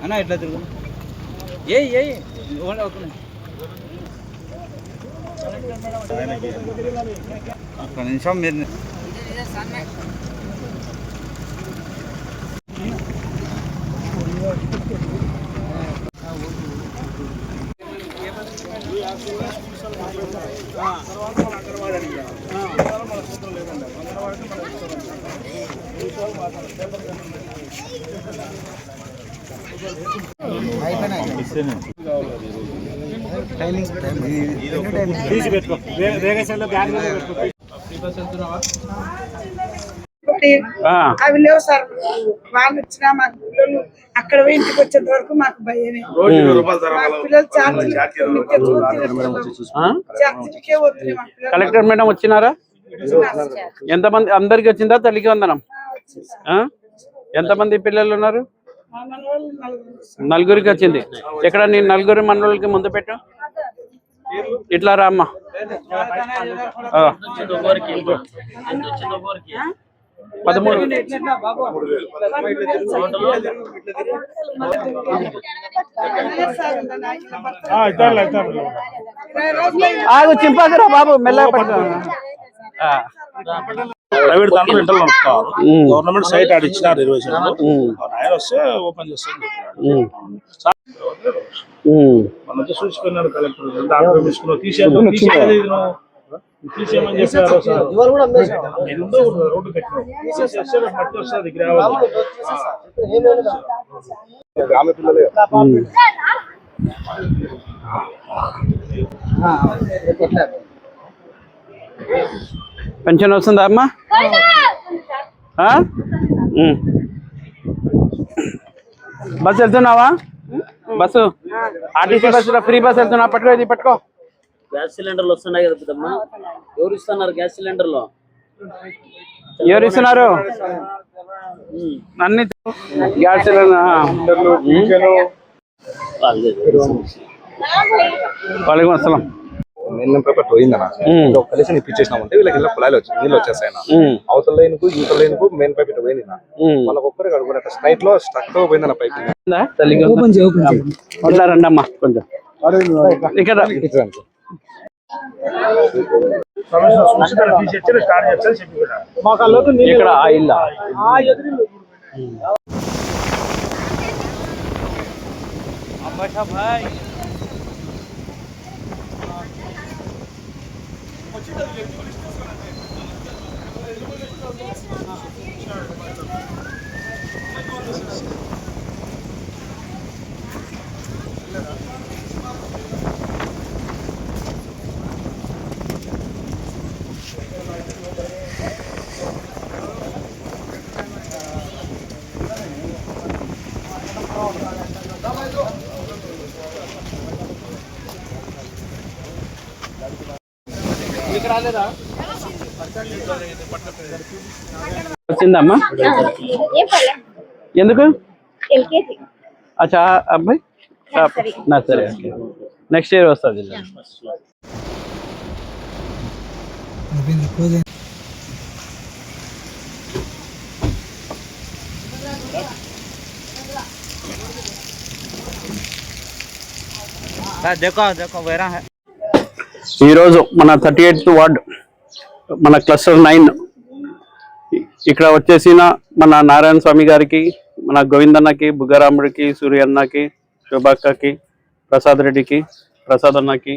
అన్న ఎట్లా తిరుగు ఏ ఒక్క నిమిషం మీరు అవి లేవు సార్. వాళ్ళు వచ్చినా మాకు పిల్లలు అక్కడ ఇంటికి వచ్చేంత వరకు మాకు భయమే. పిల్లలు కలెక్టర్ మేడం వచ్చినారా? ఎంతమంది? అందరికి వచ్చిందా తల్లికి వందనం? ఎంతమంది పిల్లలు ఉన్నారు? నలుగురికి వచ్చింది. ఎక్కడ నీ నలుగురు మనోళ్ళకి ముందు పెట్టు. ఇట్లా రా అమ్మా. ఆగు చింపాకరా బాబు, మెల్లగా పట్టుకో. ప్రైవేట్ దాంట్లో రెంటల్ నడుపుతారు. గవర్నమెంట్ సైట్ ఆడ ఇచ్చినారు 20 సెంట్లు. ఆయన వస్తే ఓపెన్ చేస్తాను. మన చూసిపోయినాడు కలెక్టర్. దాంట్లో తీసుకున్నావు తీసేయమని చెప్పారు సార్. రోడ్డు పెట్టిన మట్టి వస్తుంది గ్రావెల్. పెన్షన్ వస్తుందా అమ్మా? బస్సు వెళ్తున్నావా? బస్సు ఆర్టీసీ బస్సులో ఫ్రీ బస్ వెళ్తున్నావా? పట్టుకో, ఇది పట్టుకో. గ్యాస్ సిలిండర్లు వస్తున్నాయి కదా పెద్దమ్మా. ఎవరు ఇస్తున్నారు గ్యాస్ సిలిండర్లు? ఎవరు ఇస్తున్నారు? అన్ని గ్యాస్ సిలిండర్లు. వాలేకుం అస్సలాం. మెయిన్ పేపర్ పోయిందన్న కలిసి ఇప్పించేసినామంటే వీళ్ళకి ఇలా కుళాయిలు వచ్చి నీళ్ళు వచ్చేస్తాయి. అవతల లైన్కు యువతల లైన్కు మెయిన్ పైప్ ఇట్లా పోయింది. వాళ్ళకి ఒక్కరికి అడుగునే స్ట్రైట్ లో స్ట్రక్ పోయిందన్న పైప్. రండి అమ్మా కొంచెం ఇక్కడ. ఇక్కడ ఆ ఇల్లు भाई వచ్చిందమ్మా? ఎందుకు? అచ్చా అబ్బాయి నర్సరీ. నెక్స్ట్ ఇయర్ వస్తుంది. ఈరోజు మన 38th వార్డ్ మన క్లస్టర్ 9 ఇక్కడ వచ్చేసిన మన నారాయణ స్వామి గారికి, మన గోవిందన్నకి, బుగ్గరాముడికి, సూర్యన్నకి, శోభాక్కకి, ప్రసాద్ రెడ్డికి, ప్రసాద్ అన్నకి,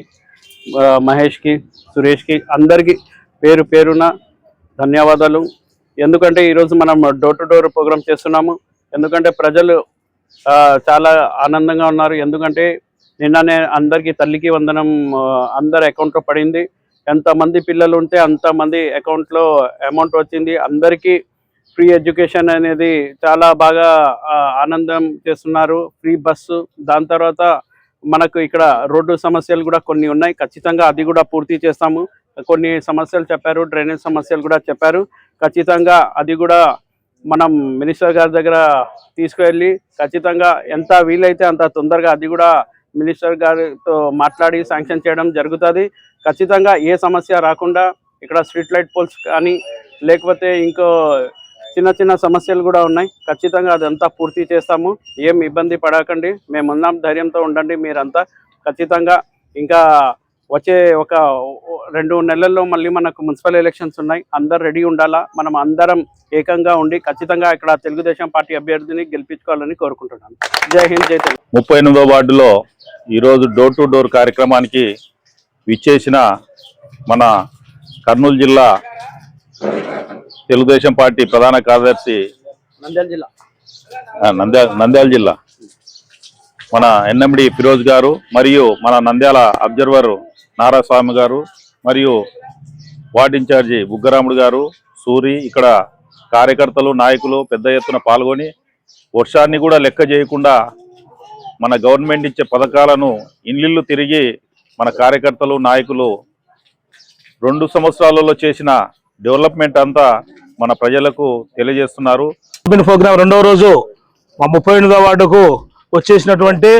మహేష్కి, సురేష్కి అందరికీ పేరు పేరున ధన్యవాదాలు. ఎందుకంటే ఈరోజు మనం డోర్ టు డోర్ ప్రోగ్రామ్ చేస్తున్నాము. ఎందుకంటే ప్రజలు చాలా ఆనందంగా ఉన్నారు. ఎందుకంటే నిన్ననే అందరికీ తల్లికి వందనం అందరి అకౌంట్లో పడింది. ఎంతమంది పిల్లలు ఉంటే అంతమంది అకౌంట్లో అమౌంట్ వచ్చింది. అందరికీ ఫ్రీ ఎడ్యుకేషన్ అనేది చాలా బాగా ఆనందం చేస్తున్నారు. ఫ్రీ బస్సు, దాని తర్వాత మనకు ఇక్కడ రోడ్డు సమస్యలు కూడా కొన్ని ఉన్నాయి. ఖచ్చితంగా అది కూడా పూర్తి చేస్తాము. కొన్ని సమస్యలు చెప్పారు, డ్రైనేజ్ సమస్యలు కూడా చెప్పారు. ఖచ్చితంగా అది కూడా మనం మినిస్టర్ గారి దగ్గర తీసుకువెళ్ళి ఖచ్చితంగా ఎంత వీలైతే అంత తొందరగా అది కూడా మినిస్టర్ గారితో మాట్లాడి శాంక్షన్ చేయడం జరుగుతుంది. ఖచ్చితంగా ఏ సమస్య రాకుండా ఇక్కడ స్ట్రీట్ లైట్ పోల్స్ కానీ లేకపోతే ఇంకో చిన్న చిన్న సమస్యలు కూడా ఉన్నాయి. ఖచ్చితంగా అదంతా పూర్తి చేస్తాము. ఏం ఇబ్బంది పడకండి, మేమున్నాం, ధైర్యంతో ఉండండి మీరంతా. ఖచ్చితంగా ఇంకా వచ్చే ఒక 2 నెలల్లో మళ్ళీ మనకు మున్సిపల్ ఎలక్షన్స్ ఉన్నాయి. అందరు రెడీ ఉండాలా. మనం అందరం ఏకంగా ఉండి ఖచ్చితంగా ఇక్కడ తెలుగుదేశం పార్టీ అభ్యర్థిని గెలిపించుకోవాలని కోరుకుంటున్నాను. జై హింద్, జై తెలుగు. 38వ వార్డులో ఈరోజు డోర్ టు డోర్ కార్యక్రమానికి విచ్చేసిన మన కర్నూలు జిల్లా తెలుగుదేశం పార్టీ ప్రధాన కార్యదర్శి నంద్యాల జిల్లా మన ఎన్ఎండి ఫిరోజ్ గారు, మరియు మన నంద్యాల అబ్జర్వర్ నారాస్వామి గారు, మరియు వార్డ్ ఇన్ఛార్జి బుగ్గరాముడు గారు, సూరి, ఇక్కడ కార్యకర్తలు నాయకులు పెద్ద ఎత్తున పాల్గొని వర్షాన్ని కూడా లెక్క చేయకుండా మన గవర్నమెంట్ ఇచ్చే పథకాలను ఇల్లు తిరిగి మన కార్యకర్తలు నాయకులు 2 సంవత్సరాలలో చేసిన డెవలప్మెంట్ అంతా మన ప్రజలకు తెలియజేస్తున్నారు. ప్రోగ్రాం 2వ రోజు మా 38వ వార్డుకు వచ్చేసినటువంటి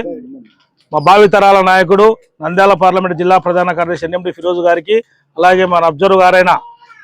మా భావితరాల నాయకుడు నంద్యాల పార్లమెంట్ జిల్లా ప్రధాన కార్యదర్శి ఎన్ఎండి ఫిరోజ్ గారికి, అలాగే మన అబ్జర్వర్ గారైన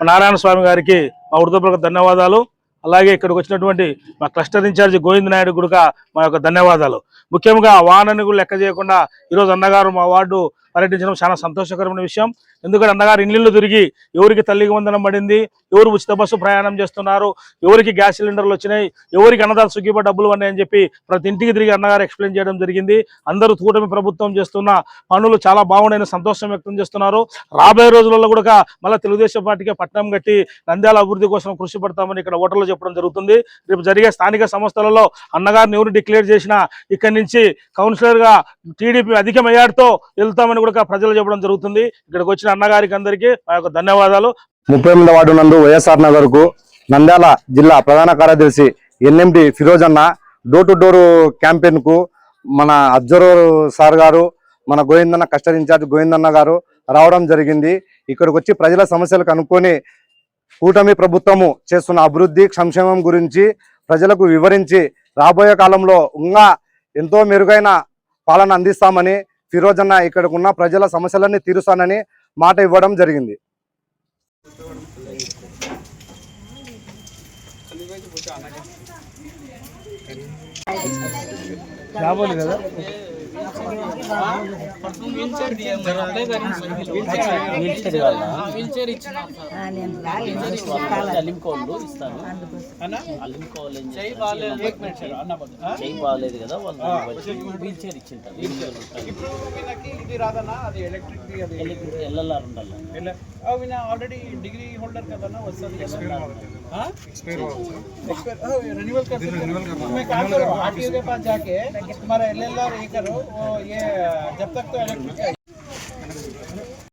నారాయణ స్వామి గారికి మా హృదయపూర్వక ధన్యవాదాలు. అలాగే ఇక్కడికి వచ్చినటువంటి మా క్లస్టర్ ఇన్ఛార్జి గోవింద్ నాయుడు కూడా మా యొక్క ధన్యవాదాలు. ముఖ్యంగా వాహనాన్ని కూడా లెక్క చేయకుండా ఈరోజు అన్నగారు మా వార్డు పర్యటించడం చాలా సంతోషకరమైన విషయం. ఎందుకంటే అన్నగారు ఇల్లు తిరిగి ఎవరికి తల్లికి వందనం పడింది, ఎవరు ఉచిత బస్సు ప్రయాణం చేస్తున్నారు, ఎవరికి గ్యాస్ సిలిండర్లు వచ్చినాయి, ఎవరికి అన్నదాత సుఖీప డబ్బులు ఉన్నాయని చెప్పి ప్రతి ఇంటికి తిరిగి అన్నగారు ఎక్స్ప్లెయిన్ చేయడం జరిగింది. అందరూ కూటమి ప్రభుత్వం చేస్తున్న పనులు చాలా బాగున్నాయని సంతోషం వ్యక్తం చేస్తున్నారు. రాబోయే రోజులలో కూడా మళ్ళీ తెలుగుదేశం పార్టీకి పట్టణం కట్టి నంద్యాల అభివృద్ధి కోసం కృషి పడతామని ఇక్కడ ఓటర్లు చెప్పడం జరుగుతుంది. రేపు జరిగే స్థానిక సంస్థలలో అన్నగారిని ఎవరు డిక్లేర్ చేసినా ఇక్కడి నుంచి కౌన్సిలర్గా టీడీపీ అధిక మెజార్టీతో వెళ్తామని కూడా ప్రజలు చెప్పడం జరుగుతుంది. ఇక్కడికి వచ్చిన అన్నగారికి అందరికీ మా యొక్క ధన్యవాదాలు. 38వ వార్డు నందు వైఎస్ఆర్ నగర్ కు నంద్యాల జిల్లా ప్రధాన కార్యదర్శి ఎన్ఎండి ఫిరోజ్ అన్న డోర్ టు డోర్ క్యాంపెయిన్ కు మన అబ్జర్వర్ సార్ గారు, మన గోవిందన్న కస్టర్ ఇన్ఛార్జ్ గోవిందన్న గారు రావడం జరిగింది. ఇక్కడికి వచ్చి ప్రజల సమస్యలు కనుక్కొని కూటమి ప్రభుత్వము చేస్తున్న అభివృద్ధి సంక్షేమం గురించి ప్రజలకు వివరించి రాబోయే కాలంలో ఇంకా ఎంతో మెరుగైన పాలన అందిస్తామని ఫిరోజ్ అన్న ఇక్కడికి ఉన్న ప్రజల సమస్యలన్నీ తీరుస్తానని మాట ఇవ్వడం జరిగింది. బాగాలేదు కదా వాళ్ళు వీల్ చైర్ ఇచ్చింటారు. ఎల్ఎల్ఆర్ ఉండాలి. ఆల్రెడీ డిగ్రీ హోల్డర్ కదా వస్తుంది. आरटीओ के पास जाके तुम्हारा एलएलआर ये करो, ये जब तक तो इलेक्ट्रिक